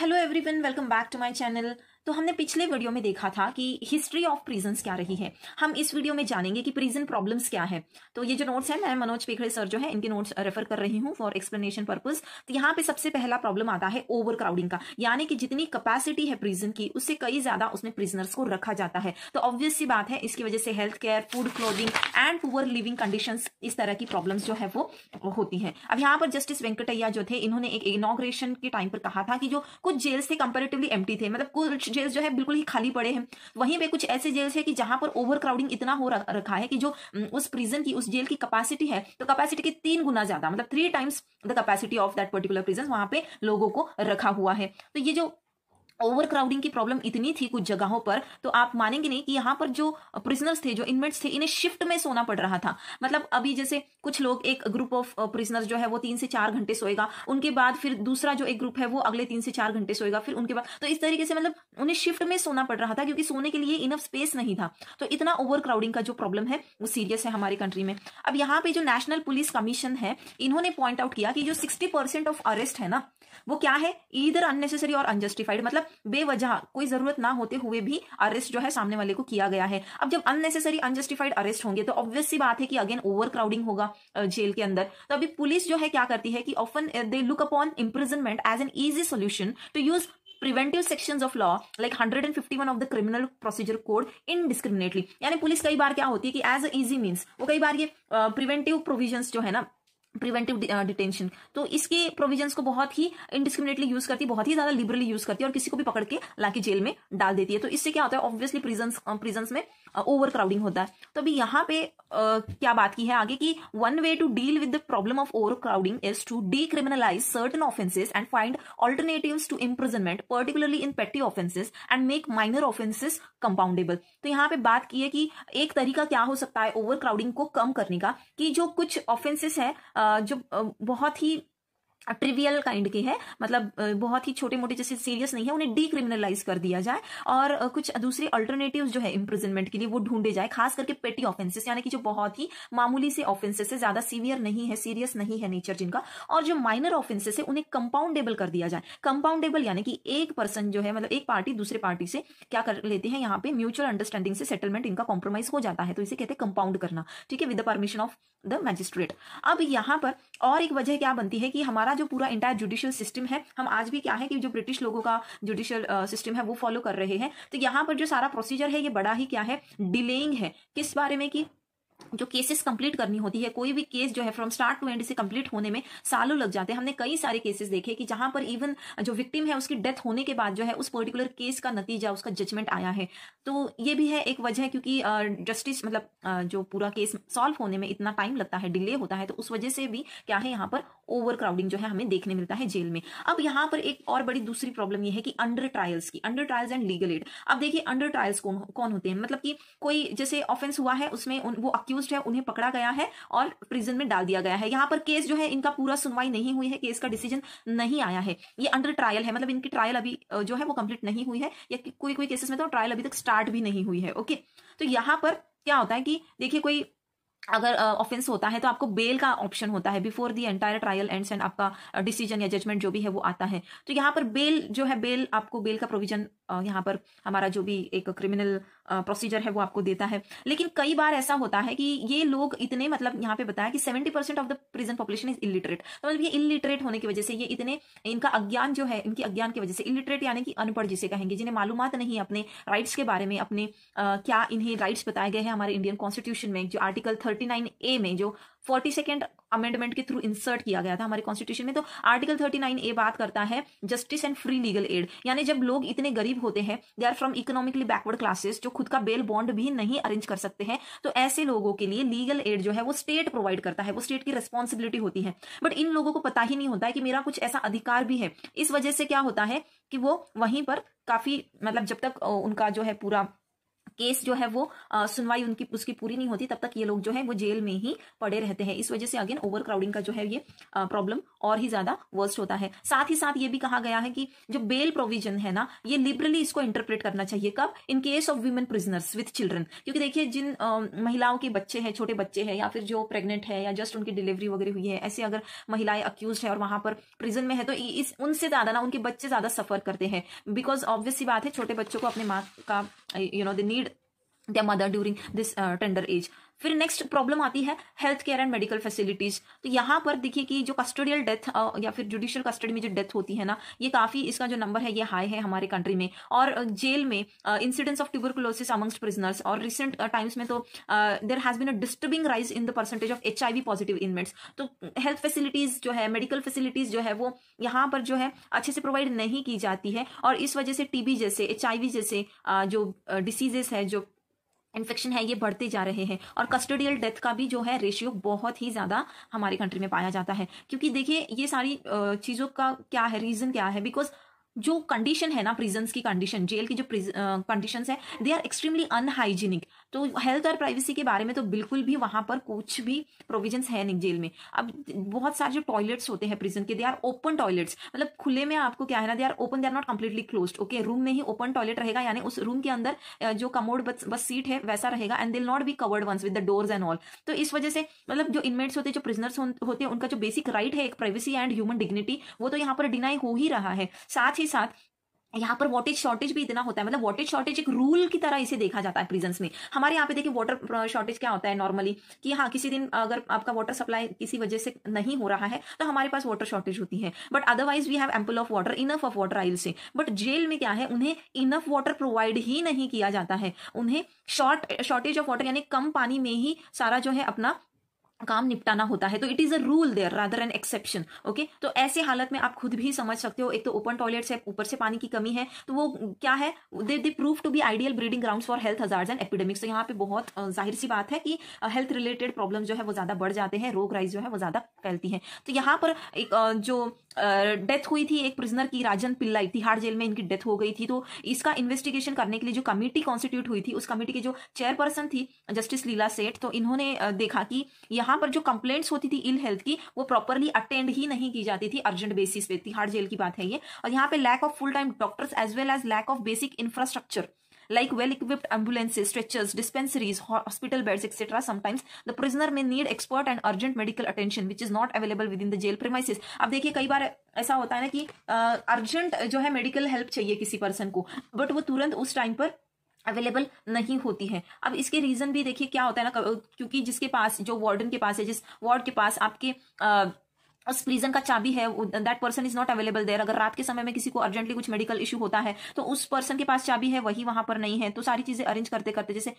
Hello everyone, welcome back to my channel. तो हमने पिछले वीडियो में देखा था कि हिस्ट्री ऑफ प्रिजन्स क्या रही है। हम इस वीडियो में जानेंगे कि प्रिजन प्रॉब्लम्स क्या है। तो ये जो नोट्स है, मैं मनोज पेखड़े सर जो है इनके नोट्स रेफर कर रही हूँ फॉर एक्सप्लेनेशन पर्पस। तो यहाँ पे सबसे पहला प्रॉब्लम आता है ओवर क्राउडिंग का, यानी कि जितनी कैपेसिटी है प्रिजन की उससे कई ज्यादा उसमें प्रिजनर्स को रखा जाता है। तो ऑब्वियस सी बात है, इसकी वजह से health care, food, clothing and poor leaving conditions, इस तरह की प्रॉब्लम्स जो है वो होती है। अब यहाँ पर जस्टिस वेंकटैया जो थे, इन्होंने एक इनॉग्रेशन के टाइम पर कहा था कि जो कुछ जेल्स थे कंपैरेटिवली एम्प्टी थे, मतलब कुछ जेल्स जो है बिल्कुल ही खाली पड़े हैं। वहीं पे कुछ ऐसे जेल्स है कि जहां पर ओवर क्राउडिंग इतना हो रखा है कि जो उस प्रिजन की, उस जेल की कैपेसिटी है, तो कैपेसिटी के 3 गुना ज्यादा, मतलब 3 times the capacity of that particular prison वहां पे लोगों को रखा हुआ है। तो ये जो ओवर क्राउडिंग की प्रॉब्लम इतनी थी कुछ जगहों पर, तो आप मानेंगे नहीं कि यहाँ पर जो प्रिजनर्स थे, जो इनमेट्स थे, इन्हें शिफ्ट में सोना पड़ रहा था। मतलब अभी जैसे कुछ लोग, एक ग्रुप ऑफ प्रिजनर्स जो है वो 3 से 4 घंटे सोएगा, उनके बाद फिर दूसरा जो एक ग्रुप है वो अगले 3 से 4 घंटे सोएगा, फिर उनके बाद, तो इस तरीके से मतलब उन्हें शिफ्ट में सोना पड़ रहा था क्योंकि सोने के लिए इनफ स्पेस नहीं था। तो इतना ओवर क्राउडिंग का जो प्रॉब्लम है वो सीरियस है हमारी कंट्री में। अब यहाँ पे जो नेशनल पुलिस कमीशन है, इन्होंने पॉइंट आउट किया कि जो 60% ऑफ अरेस्ट है ना, वो क्या है, ईदर अननेसेसरी और अनजस्टिफाइड, मतलब बेवजह कोई जरूरत ना होते हुए भी अरेस्ट जो है सामने वाले को किया गया है। अब जब अननेसेसरी अनजस्टिफाइड अरेस्ट होंगे तो ऑब्वियस सी बात है कि अगेन ओवर क्राउडिंग होगा जेल के अंदर। तो अभी पुलिस जो है क्या करती है कि often they look upon imprisonment as an easy solution to use preventive sections of law like 151 of the criminal procedure code indiscriminately। यानी पुलिस कई बार क्या होती है कि एज अ इजी मीन्स वो कई बार ये प्रिवेंटिव प्रोविजंस जो है ना, प्रिवेंटिव डिटेंशन, तो इसके प्रोविजंस को बहुत ही इनडिस्क्रिमिनेटली यूज करती है, बहुत ही ज्यादा लिबरली यूज करती है और किसी को भी पकड़ के लाके जेल में डाल देती है। तो इससे क्या होता है, ऑब्वियसली प्रिजन्स में ओवर क्राउडिंग होता है। तो अभी यहाँ पे क्या बात की है आगे कि one way to deal with the problem of overcrowding is to decriminalise certain offences and find alternatives to imprisonment, particularly in petty offences, and make minor offences compoundable. तो यहाँ पे बात की है कि एक तरीका क्या हो सकता है ओवर क्राउडिंग को कम करने का, कि जो कुछ ऑफेंसेस है जो बहुत ही ट्रिवियल काइंड के है, मतलब बहुत ही छोटे मोटे, जैसे सीरियस नहीं है, उन्हें डीक्रिमिनलाइज कर दिया जाए और कुछ दूसरे अल्टरनेटिव्स जो है इम्प्रिजनमेंट के लिए वो ढूंढे जाए, खास करके पेटी ऑफेंसेस, यानी कि जो बहुत ही मामूली से ऑफेंसेस है, ज्यादा सीवियर नहीं है, सीरियस नहीं है नेचर जिनका, और जो माइनर ऑफेंसेस है उन्हें कंपाउंडेबल कर दिया जाए। कंपाउंडेबल यानी कि एक पर्सन जो है, मतलब एक पार्टी दूसरे पार्टी से क्या कर लेते हैं, यहाँ पे म्यूचुअल अंडरस्टैंडिंग से सेटलमेंट इनका कॉम्प्रोमाइज हो जाता है, तो इसे कहते हैं कंपाउंड करना, ठीक है, with the permission of the magistrate. अब यहाँ पर और एक वजह क्या बनती है कि हमारा जो पूरा इंटायर जुडिशियल सिस्टम है, हम आज भी क्या है कि जो ब्रिटिश लोगों का जुडिशियल सिस्टम है वो फॉलो कर रहे हैं। तो यहाँ पर जो सारा प्रोसीजर है ये बड़ा ही क्या है, डिलेइंग है। किस बारे में कि जो केसेस कंप्लीट करनी होती है, कोई भी केस जो है फ्रॉम स्टार्ट टू एंड से कंप्लीट होने में सालों लग जाते हैं। हमने कई सारे केसेस देखे कि जहां पर इवन जो विक्टिम है उसकी डेथ होने के बाद जो है उस पर्टिकुलर केस का नतीजा, उसका जजमेंट आया है। तो ये भी है एक वजह, क्योंकि जस्टिस मतलब जो पूरा केस सॉल्व होने में इतना टाइम लगता है, डिले होता है, तो उस वजह से भी क्या है, यहाँ पर ओवर क्राउडिंग जो है हमें देखने मिलता है जेल में। अब यहाँ पर एक और बड़ी दूसरी प्रॉब्लम यह है कि अंडर ट्रायल्स की, under trials and legal aid. अब देखिए अंडर ट्रायल्स कौन होते हैं, मतलब कि कोई जैसे ऑफेंस हुआ है, उसमें वो अक्यूज्ड है, उन्हें पकड़ा गया है और प्रिजन में डाल दिया गया है। यहाँ पर केस जो है इनका पूरा सुनवाई नहीं हुई है, केस का डिसीजन नहीं आया है, ये अंडर ट्रायल है, मतलब इनकी ट्रायल अभी जो है वो कंप्लीट नहीं हुई है, या कोई केसेस में तो ट्रायल अभी तक स्टार्ट भी नहीं हुई है। ओके, तो यहाँ पर क्या होता है कि देखिए कोई अगर ऑफेंस होता है तो आपको बेल का ऑप्शन होता है before the entire trial ends and आपका डिसीजन या जजमेंट जो भी है वो आता है। तो यहाँ पर बेल जो है, बेल आपको, बेल का प्रोविजन यहाँ पर हमारा जो भी एक क्रिमिनल प्रोसीजर है वो आपको देता है। लेकिन कई बार ऐसा होता है कि ये लोग इतने, मतलब यहाँ पे बताया कि 70% of the prison population is illiterate, तो मतलब ये इलिटरेट होने की वजह से, ये इतने, इनका अज्ञान जो है, इनकी अज्ञान की वजह से, इलिटरेट यानी कि अनपढ़ जिसे कहेंगे, जिन्हें मालूमात नहीं है अपने राइट्स के बारे में, अपने क्या इन्हें राइट्स बताए गए हैं हमारे इंडियन कॉन्स्टिट्यूशन में, जो आर्टिकल 39A में, जो 42nd अमेंडमेंट के थ्रू इंसर्ट किया गया था हमारे कॉन्स्टिट्यूशन में। तो आर्टिकल 39A बात करता है justice and free legal aid, यानी जब लोग इतने गरीब होते हैं, they are from economically backward classes, जो खुद का बेल बॉन्ड भी नहीं अरेंज कर सकते हैं, तो ऐसे लोगों के लिए लीगल एड जो है वो स्टेट प्रोवाइड करता है, वो स्टेट की रिस्पॉन्सिबिलिटी होती है। बट इन लोगों को पता ही नहीं होता है कि मेरा कुछ ऐसा अधिकार भी है। इस वजह से क्या होता है कि वो वहीं पर काफी, मतलब जब तक उनका जो है पूरा केस जो है वो सुनवाई उनकी उसकी पूरी नहीं होती, तब तक ये लोग जो है वो जेल में ही पड़े रहते हैं। इस वजह से अगेन ओवर क्राउडिंग का जो है ये प्रॉब्लम और ही ज्यादा वर्स्ट होता है। साथ ही साथ ये भी कहा गया है कि जो बेल प्रोविजन है ना, ये लिबरली इसको इंटरप्रेट करना चाहिए। कब? In case of women prisoners with children. क्योंकि देखिए जिन महिलाओं के बच्चे हैं, छोटे बच्चे हैं, या फिर जो प्रेग्नेंट है या जस्ट उनकी डिलीवरी वगैरह हुई है, ऐसे अगर महिलाएं अक्यूज है और वहां पर प्रिजन में है, तो इस उनसे ज्यादा ना उनके बच्चे ज्यादा सफर करते हैं। बिकॉज ऑब्वियस सी बात है, छोटे बच्चों को अपने माँ का they need their mother during this tender age। फिर नेक्स्ट प्रॉब्लम आती है health care and medical facilities. तो यहाँ पर देखिए कि जो कस्टोडियल डेथ या फिर जुडिशियल कस्टडी में जो डेथ होती है ना, ये काफी इसका जो नंबर है ये हाई है हमारे कंट्री में। और जेल में incidence of tuberculosis amongst prisoners, और रिसेंट टाइम्स में तो there has been a disturbing rise in the percentage of HIV positive inmates. तो हेल्थ फैसिलिटीज जो है, मेडिकल फैसिलिटीज जो है वो यहाँ पर जो है अच्छे से प्रोवाइड नहीं की जाती है, और इस वजह से TB जैसे, HIV जैसे जो डिसीजेस है, जो इन्फेक्शन है, ये बढ़ते जा रहे हैं। और कस्टोडियल डेथ का भी जो है रेशियो बहुत ही ज्यादा हमारे कंट्री में पाया जाता है। क्योंकि देखिए ये सारी चीजों का क्या है, रीजन क्या है, बिकॉज जो कंडीशन है ना, प्रिजन्स की कंडीशन, जेल की जो कंडीशंस है, दे आर एक्सट्रीमली अनहाइजीनिक। तो हेल्थ और प्राइवेसी के बारे में तो बिल्कुल भी वहां पर कुछ भी प्रोविजंस है नहीं जेल में। अब बहुत सारे जो टॉयलेट्स होते हैं प्रिजन के, दे आर ओपन टॉयलेट्स, मतलब खुले में आपको क्या है ना, they are open, they are not completely closed. Okay, room में ही ओपन टॉयलेट रहेगा, यानी उस रूम के अंदर जो कमोड बस सीट है वैसा रहेगा, and they will not be covered once with the doors and all. तो इस वजह से मतलब जो इनमेट्स होते हैं, जो प्रिजनर्स होते हैं, उनका जो बेसिक राइट है एक प्राइवेसी एंड ह्यूमन डिग्निटी, वो तो यहाँ पर डिनाई हो ही रहा है। साथ ही साथ यहाँ पर वाटेज शॉर्टेज भी इतना होता है, मतलब वाटेज शॉर्टेज एक रूल की तरह इसे देखा जाता है प्रिजन्स में। हमारे यहाँ पे देखिए वाटर शॉर्टेज क्या होता है नॉर्मली, कि हाँ किसी दिन अगर आपका वाटर सप्लाई किसी वजह से नहीं हो रहा है तो हमारे पास वाटर शॉर्टेज होती है, but otherwise we have ample of water, enough of water I will say. But jail में क्या है, उन्हें इनफ वाटर प्रोवाइड ही नहीं किया जाता है, उन्हें शॉर्टेज ऑफ वाटर यानी कम पानी में ही सारा जो है अपना काम निपटाना होता है। तो it is a rule there rather an exception. Okay, तो ऐसे हालत में आप खुद भी समझ सकते हो, एक तो ओपन टॉयलेट्स है, ऊपर से पानी की कमी है, तो वो क्या है, they prove to be ideal breeding grounds for health hazards and epidemics. तो यहाँ पे बहुत जाहिर सी बात है कि हेल्थ रिलेटेड प्रॉब्लम जो है वो ज्यादा बढ़ जाते हैं, रोग राइज जो है वो ज्यादा फैलती है। तो यहाँ पर एक जो डेथ हुई थी एक प्रिजनर की, राजन पिल्लाई, तिहाड़ जेल में इनकी डेथ हो गई थी। तो इसका इन्वेस्टिगेशन करने के लिए जो कमिटी कॉन्स्टिट्यूट हुई थी, उस कमिटी की जो चेयरपर्सन थी जस्टिस लीला सेठ, तो इन्होंने देखा कि यहाँ पर जो कंप्लेंट्स होती थी इल हेल्थ की, वो प्रॉपरली अटेंड ही नहीं की जाती थी अर्जेंट बेसिस पे। तिहाड़ जेल की बात है ये। और यहाँ पे lack of full time doctors as well as lack of basic infrastructure like well-equipped ambulances, stretchers, dispensaries, hospital beds, etc. Sometimes the prisoner may need expert and urgent medical attention, which is not available within the jail premises. अब देखिए कई बार ऐसा होता है ना कि urgent जो है मेडिकल हेल्प चाहिए किसी पर्सन को, बट वो तुरंत उस टाइम पर अवेलेबल नहीं होती है। अब इसके रीजन भी देखिए क्या होता है ना, क्योंकि जिसके पास, जो वार्डन के पास है, जिस वार्ड के पास आपके उस प्रिजन का चाबी है, that person is not available there. अगर रात के समय में किसी को अर्जेंटली कुछ मेडिकल इशू होता है तो उस पर्सन के पास चाबी है, वही वहां पर नहीं है। तो सारी चीजें अरेंज करते करते, जैसे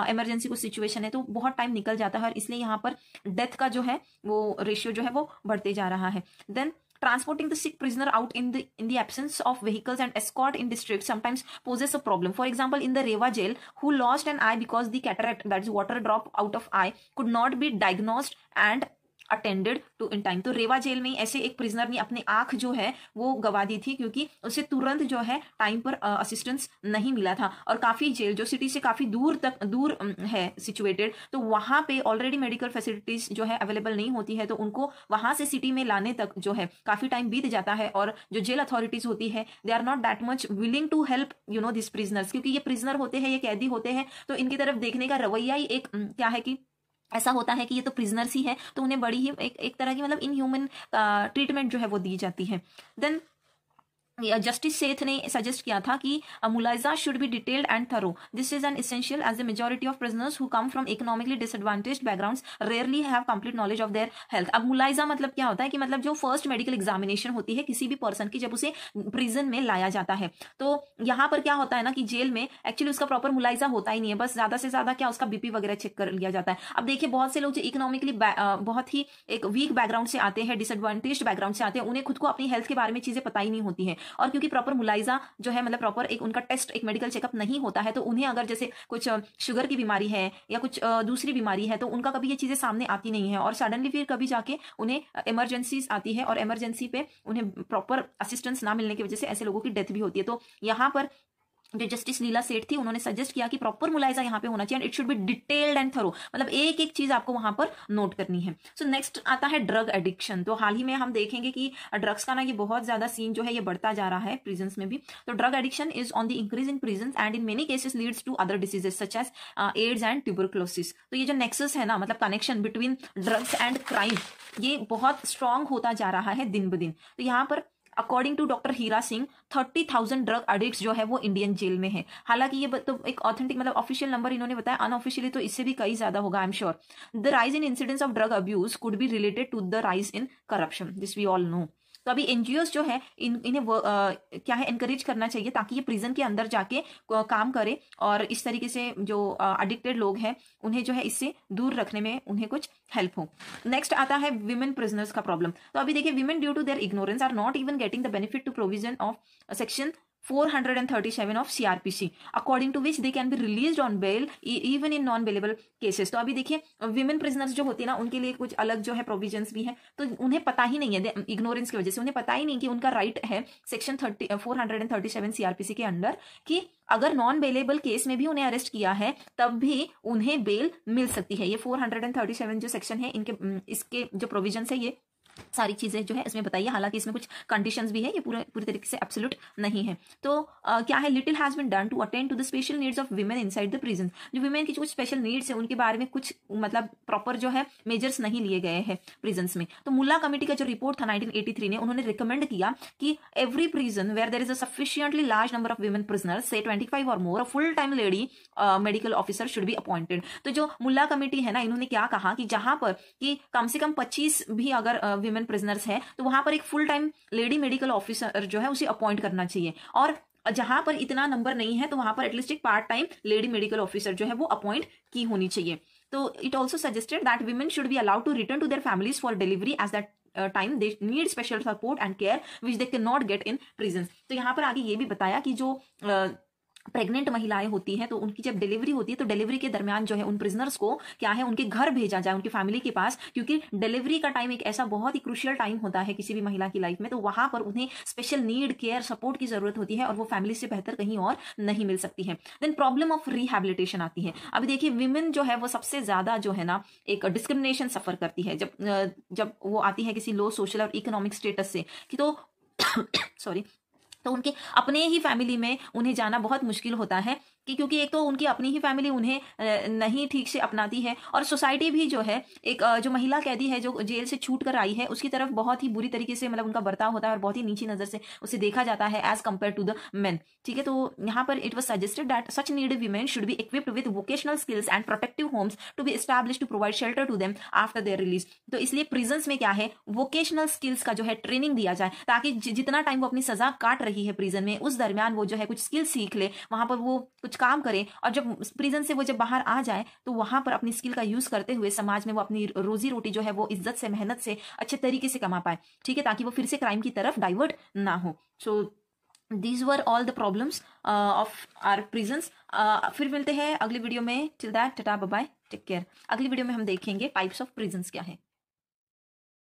इमरजेंसी कुछ सिचुएशन है, तो बहुत टाइम निकल जाता है, और इसलिए यहाँ पर डेथ का जो है वो रेशियो जो है वो बढ़ते जा रहा है। Then transporting the sick prisoner out in the absence of vehicles and escort in districts sometimes poses a problem. For example, in the Rewa jail, who lost an eye because the cataract, that is water drop out of eye, could not be diagnosed and attended to in time. तो Rewa jail में ऐसे एक prisoner ने अपनी आंख जो है वो गवा दी थी, क्योंकि उसे तुरंत जो है टाइम पर असिस्टेंस नहीं मिला था। और काफी जेल जो सिटी से काफी दूर है सिचुएटेड, तो वहां पे ऑलरेडी मेडिकल फैसिलिटीज जो है अवेलेबल नहीं होती है, तो उनको वहां से सिटी में लाने तक जो है काफी टाइम बीत जाता है। और जो जेल अथॉरिटीज होती है, they are not that much willing to help this prisoners, क्योंकि ये प्रिजनर होते हैं, ये कैदी होते हैं, तो इनकी तरफ देखने का रवैया ही एक क्या है कि ऐसा होता है कि ये तो प्रिजनर्स ही है, तो उन्हें बड़ी ही एक तरह की मतलब इनह्यूमन ट्रीटमेंट जो है वो दी जाती है। देन जस्टिस सेठ ने सजेस्ट किया था कि मुलाइजा should be detailed and thorough. This is an essential as the majority of prisoners who come from economically disadvantaged backgrounds rarely have complete knowledge of their health. अब मुलाइजा मतलब क्या होता है कि मतलब जो फर्स्ट मेडिकल एग्जामिनेशन होती है किसी भी पर्सन की, जब उसे प्रिजन में लाया जाता है, तो यहाँ पर क्या होता है ना कि जेल में एक्चुअली उसका प्रॉपर मुलाइजा होता ही नहीं है, बस ज्यादा से ज्यादा क्या उसका बीपी वगैरह चेक कर लिया जाता है। अब देखिए बहुत से लोग जो इकोनॉमिकली बहुत ही एक वीक बैकग्राउंड से आते हैं, डिसएडवांटेज्ड बैकग्राउंड से आते हैं, उन्हें खुद को अपनी हेल्थ के बारे में चीजें पता ही नहीं होती है। और क्योंकि प्रॉपर मुलाइजा जो है मतलब प्रॉपर एक उनका टेस्ट, एक मेडिकल चेकअप नहीं होता है, तो उन्हें अगर जैसे कुछ शुगर की बीमारी है या कुछ दूसरी बीमारी है, तो उनका कभी ये चीजें सामने आती नहीं है, और सडनली फिर कभी जाके उन्हें इमरजेंसीज आती है, और इमरजेंसी पे उन्हें प्रॉपर असिस्टेंस ना मिलने की वजह से ऐसे लोगों की डेथ भी होती है। तो यहाँ पर जो जस्टिस लीला सेठ थी, उन्होंने सजेस्ट किया कि प्रॉपर मुलायजा यहाँ पे होना चाहिए and it should be detailed and thorough, मतलब एक एक चीज आपको वहां पर नोट करनी है। सो नेक्स्ट आता है ड्रग एडिक्शन। तो हाल ही में हम देखेंगे कि ड्रग्स का ना ये बहुत ज्यादा सीन जो है ये बढ़ता जा रहा है प्रिजन्स में भी। तो drug addiction is on the increase in prisons and in many cases leads to other diseases such as AIDS and tuberculosis. तो ये जो नेक्सस है ना, मतलब connection between drugs and crime, ये बहुत स्ट्रांग होता जा रहा है दिन ब दिन। तो यहाँ पर according to doctor Hira Singh 30,000 drug addicts जो है वो इंडियन जेल में है। हालांकि ये तो एक ऑथेंटिक मतलब ऑफिशियल नंबर इन्होंने बताया, अनऑफिशियली तो इससे भी कई ज्यादा होगा I am sure. The rise in incidence of drug abuse could be related to the rise in corruption, this we all know. तो अभी एनजीओस जो है इन्हें क्या है एनकरेज करना चाहिए ताकि ये प्रिजन के अंदर जाके काम करे और इस तरीके से जो एडिक्टेड लोग हैं उन्हें जो है इससे दूर रखने में उन्हें कुछ हेल्प हो। नेक्स्ट आता है विमेन प्रिजनर्स का प्रॉब्लम। तो अभी देखिए, women due to their ignorance are not even getting the benefit to provision of section 437 of CRPC, according to which they can be released on bail even in non-bailable cases। तो अभी देखिए, women prisoners जो होती है ना, उनके लिए कुछ अलग जो है प्रोविजंस भी हैं, तो उन्हें पता ही नहीं है, इग्नोरेंस की वजह से उन्हें पता ही नहीं कि उनका राइट है सेक्शन 437 CRPC के अंडर कि अगर नॉन बेलेबल केस में भी उन्हें अरेस्ट किया है तब भी उन्हें बेल मिल सकती है। ये 437 जो सेक्शन है इसके जो प्रोविजन है ये सारी चीजें जो है इसमें बताइए। हालांकि इसमें कुछ कंडीशंस भी है, ये पूरी तरीके से एब्सोल्यूट नहीं है। तो क्या है, little has been done to attend to the special needs of women inside the prison. जो विमेन की कुछ स्पेशल नीड्स है उनके बारे में कुछ मतलब प्रॉपर जो है मेजर्स नहीं लिए गए हैं प्रिजन्स में। तो मुल्ला कमेटी का जो रिपोर्ट था 1983 ने, उन्होंने रिकमेंड किया कि every prison where there is a sufficiently large number of women prisoners से 25 और more, a full time lady medical officer should be appointed. तो जो मुल्ला कमेटी है ना, इन्होंने क्या कहा कि जहां पर कि कम से कम 25 भी अगर विमेन प्रिजनर्स है तो वहां पर एक full time lady medical officer जो है उसे अपॉइंट करना चाहिए, और जहां पर इतना नंबर नहीं है तो वहां पर एटलीस्ट एक part time lady medical officer जो है वो अपॉइंट की होनी चाहिए। तो it also suggested that women should be allowed to return to their families for delivery as that time they need special support and care which they can not get in prison. तो यहाँ पर आगे ये भी बताया कि जो pregnant महिलाएं होती हैं तो उनकी जब डिलीवरी होती है तो डिलीवरी के दरमियान जो है उन प्रिजनर्स को क्या है उनके घर भेजा जाए, उनकी फैमिली के पास, क्योंकि डिलीवरी का टाइम एक ऐसा बहुत ही क्रूशियल टाइम होता है किसी भी महिला की लाइफ में। तो वहां पर उन्हें स्पेशल नीड, केयर, सपोर्ट की जरूरत होती है और वो फैमिली से बेहतर कहीं और नहीं मिल सकती है। देन प्रॉब्लम ऑफ रिहेबिलिटेशन आती है। अभी देखिए, विमेन जो है वो सबसे ज्यादा जो है ना एक डिस्क्रिमिनेशन सफर करती है जब वो आती है किसी लो सोशल और इकोनॉमिक स्टेटस से कि तो सॉरी तो उनके अपने ही फैमिली में उन्हें जाना बहुत मुश्किल होता है कि क्योंकि एक तो उनकी अपनी ही फैमिली उन्हें नहीं ठीक से अपनाती है और सोसाइटी भी जो है एक जो महिला कैदी है जो जेल से छूट कर आई है उसकी तरफ बहुत ही बुरी तरीके से मतलब उनका बर्ताव होता है और बहुत ही नीची नजर से उसे देखा जाता है as compare to the men. ठीक है, तो यहाँ पर it was suggested that such needed women should be equipped with vocational skills and protective homes to be established to provide shelter to them after their release. तो इसलिए prisons में क्या है, वोकेशनल स्किल्स का जो है ट्रेनिंग दिया जाए ताकि जितना टाइम वो अपनी सजा काट रही है प्रिजन में उस दरमियान वो जो है कुछ स्किल सीख ले, वहां पर वो कुछ काम करे और जब प्रिजन से वो जब बाहर आ जाए तो वहां पर अपनी स्किल का यूज करते हुए समाज में वो अपनी रोजी रोटी जो है वो इज्जत से, मेहनत से अच्छे तरीके से कमा पाए। ठीक है, ताकि वो फिर से क्राइम की तरफ डाइवर्ट ना हो। So these were all the problems of our prisons. फिर मिलते हैं अगली वीडियो में। Till that tata bye bye, take care. अगली वीडियो में हम देखेंगे टाइप्स ऑफ प्रिजन्स क्या है।